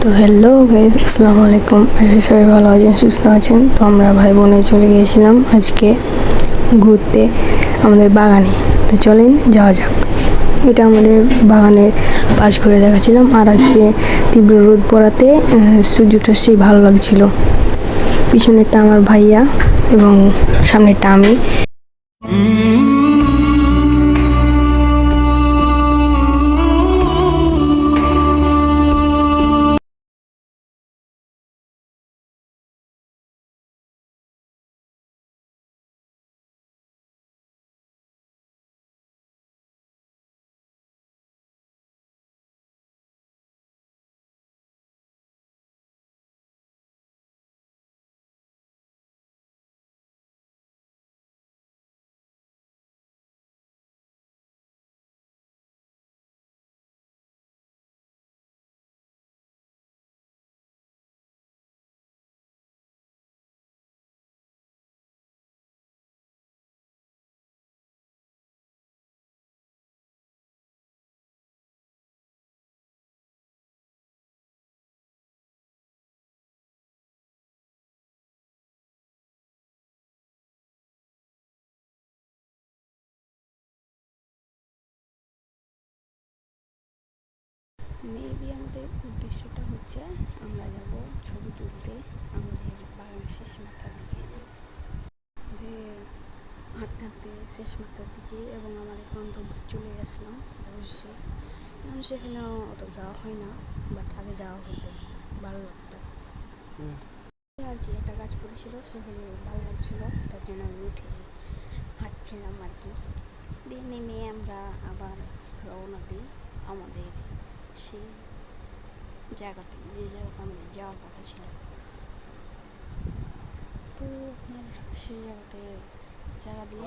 তো hello guys, আসসালামু আলাইকুম। আশা সবাই ভালো আছেন, সুস্থ আছেন। তো আমরা ভাই বোনে চলে গিয়েছিলাম আজকে ঘুরতে আমাদের বাগানে। তো চলেন যাওয়া যাক। এটা আমাদের বাগানের পাশ করে দেখাচ্ছিলাম। আর আজকে তীব্র রোদ পড়াতে সূর্যটা সেই ভালো লাগছিল। পিছনেরটা আমার ভাইয়া এবং সামনেরটা আমি। মেবি আমাদের উদ্দেশ্যটা হচ্ছে আমরা যাব ছবি তুলতে আমাদের বাগানের শেষ মাথার দিকে, হাঁটতে হাঁটতে শেষ মাথার দিকে, এবং আমাদের গন্তব্যে চলে আসলাম। অবশ্যই এখন সেখানে অত যাওয়া হয় না, বাট আগে যাওয়া হতো, ভালো লাগতো আর কি। একটা কাজ করেছিল, সেখানে ভালো লাগছিলো, তার জন্য আমি উঠে হাঁটছিলাম আর কি। দিয়ে নেমে আমরা আবার রওনা দিই আমাদের সেই জায়গাতে, যে জায়গাতে আমাদের যাওয়ার কথা ছিল। তো আপনার সেই জায়গাতে জায়গা দিয়ে